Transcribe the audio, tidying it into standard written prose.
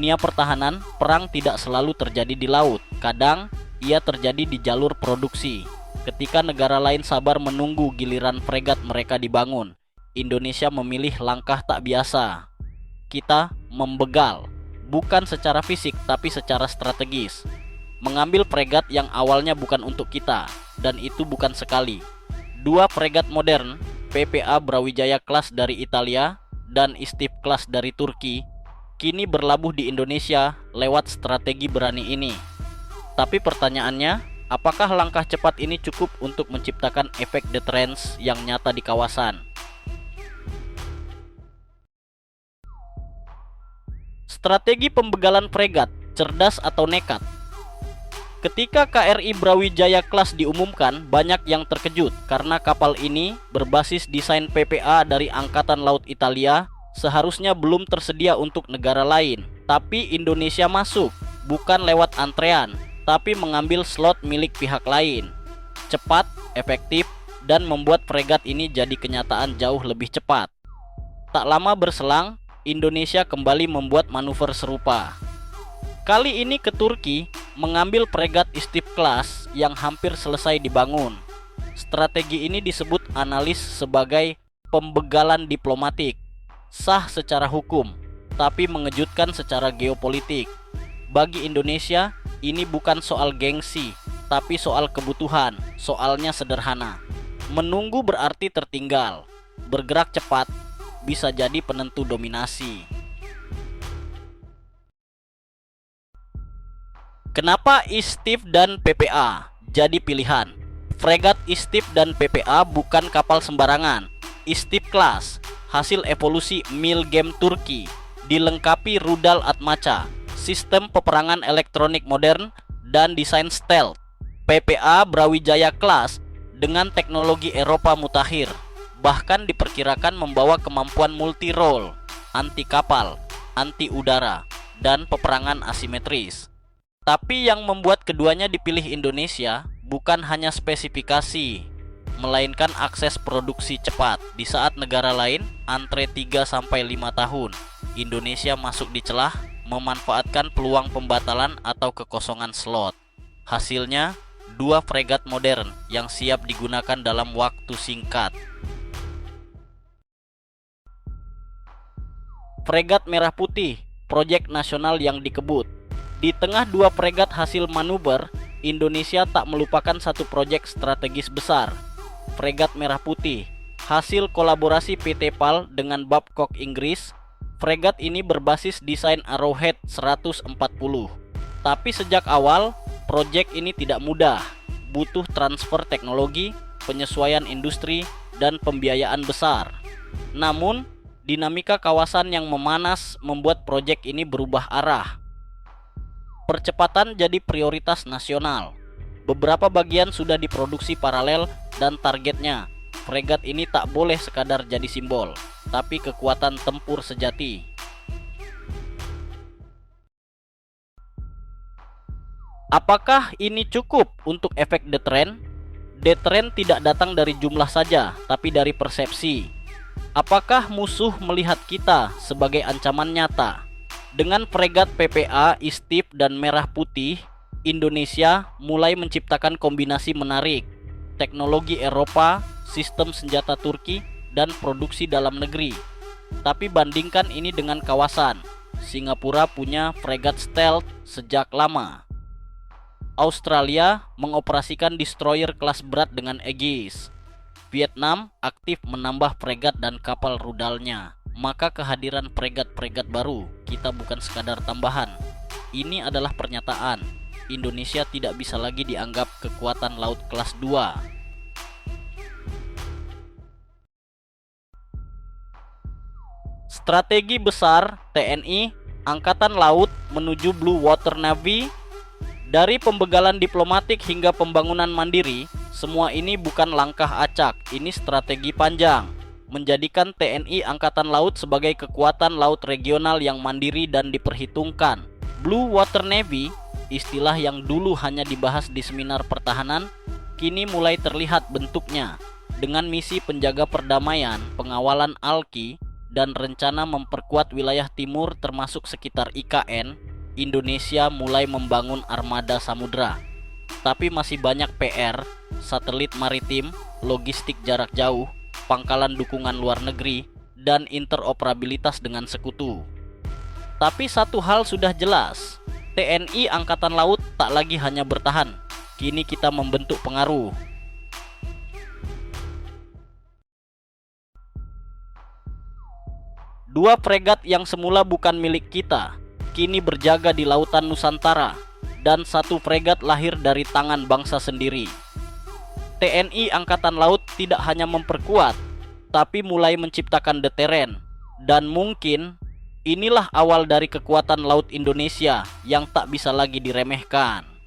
dunia pertahanan, perang tidak selalu terjadi di laut. Kadang, ia terjadi di jalur produksi. Ketika negara lain sabar menunggu giliran fregat mereka dibangun, Indonesia memilih langkah tak biasa. Kita membegal, bukan secara fisik tapi secara strategis. Mengambil fregat yang awalnya bukan untuk kita, dan itu bukan sekali. 2 fregat modern, PPA Brawijaya Class dari Italia dan Istif Class dari Turki, kini berlabuh di Indonesia lewat strategi berani ini. Tapi pertanyaannya, apakah langkah cepat ini cukup untuk menciptakan efek deterrence yang nyata di kawasan? Strategi pembegalan fregat, cerdas atau nekat? Ketika KRI Brawijaya Class diumumkan, banyak yang terkejut karena kapal ini berbasis desain PPA dari Angkatan Laut Italia, seharusnya belum tersedia untuk negara lain. Tapi Indonesia masuk, bukan lewat antrean, tapi mengambil slot milik pihak lain. Cepat, efektif, dan membuat fregat ini jadi kenyataan jauh lebih cepat. Tak lama berselang, Indonesia kembali membuat manuver serupa. Kali ini ke Turki, mengambil fregat Istif Class yang hampir selesai dibangun. Strategi ini disebut analis sebagai pembegalan diplomatik. Sah secara hukum, tapi mengejutkan secara geopolitik. Bagi Indonesia, ini bukan soal gengsi, tapi soal kebutuhan. Soalnya sederhana. Menunggu berarti tertinggal. Bergerak cepat bisa jadi penentu dominasi. Kenapa Istif dan PPA jadi pilihan? Fregat Istif dan PPA bukan kapal sembarangan. Istif Class, hasil evolusi Milgem Turki, dilengkapi rudal Atmaca, sistem peperangan elektronik modern, dan desain stealth. PPA Brawijaya Class dengan teknologi Eropa mutakhir, bahkan diperkirakan membawa kemampuan multi role, anti kapal, anti udara, dan peperangan asimetris. Tapi yang membuat keduanya dipilih Indonesia bukan hanya spesifikasi, melainkan akses produksi cepat. Di saat negara lain antre 3-5 tahun, Indonesia masuk di celah, memanfaatkan peluang pembatalan atau kekosongan slot. Hasilnya, 2 fregat modern yang siap digunakan dalam waktu singkat. Fregat Merah Putih, proyek nasional yang dikebut. Di tengah 2 fregat hasil manuver, Indonesia tak melupakan satu proyek strategis besar. Fregat Merah Putih, hasil kolaborasi PT PAL dengan Babcock Inggris. Fregat ini berbasis desain Arrowhead 140. Tapi sejak awal, proyek ini tidak mudah. Butuh transfer teknologi, penyesuaian industri, dan pembiayaan besar. Namun, dinamika kawasan yang memanas membuat proyek ini berubah arah. Percepatan jadi prioritas nasional. Beberapa bagian sudah diproduksi paralel dan targetnya, fregat ini tak boleh sekadar jadi simbol, tapi kekuatan tempur sejati. Apakah ini cukup untuk efek deterrent? Deterrent tidak datang dari jumlah saja, tapi dari persepsi. Apakah musuh melihat kita sebagai ancaman nyata? Dengan fregat PPA, Istif, dan Merah Putih, Indonesia mulai menciptakan kombinasi menarik. Teknologi Eropa, sistem senjata Turki, dan produksi dalam negeri. Tapi bandingkan ini dengan kawasan. Singapura punya fregat stealth sejak lama. Australia mengoperasikan destroyer kelas berat dengan Aegis. Vietnam aktif menambah fregat dan kapal rudalnya. Maka kehadiran fregat-fregat baru kita bukan sekadar tambahan. Ini adalah pernyataan. Indonesia tidak bisa lagi dianggap kekuatan laut kelas 2. Strategi besar TNI Angkatan Laut menuju Blue Water Navy. Dari pembegalan diplomatik hingga pembangunan mandiri, semua ini bukan langkah acak, ini strategi panjang. Menjadikan TNI Angkatan Laut sebagai kekuatan laut regional yang mandiri dan diperhitungkan. Blue Water Navy, istilah yang dulu hanya dibahas di seminar pertahanan, kini mulai terlihat bentuknya. Dengan misi penjaga perdamaian, pengawalan ALKI, dan rencana memperkuat wilayah timur termasuk sekitar IKN, Indonesia mulai membangun armada samudra. Tapi masih banyak PR, satelit maritim, logistik jarak jauh, pangkalan dukungan luar negeri, dan interoperabilitas dengan sekutu. Tapi satu hal sudah jelas, TNI Angkatan Laut tak lagi hanya bertahan, kini kita membentuk pengaruh. Dua fregat yang semula bukan milik kita, kini berjaga di lautan Nusantara, dan satu fregat lahir dari tangan bangsa sendiri. TNI Angkatan Laut tidak hanya memperkuat, tapi mulai menciptakan deteren. Dan mungkin inilah awal dari kekuatan laut Indonesia yang tak bisa lagi diremehkan.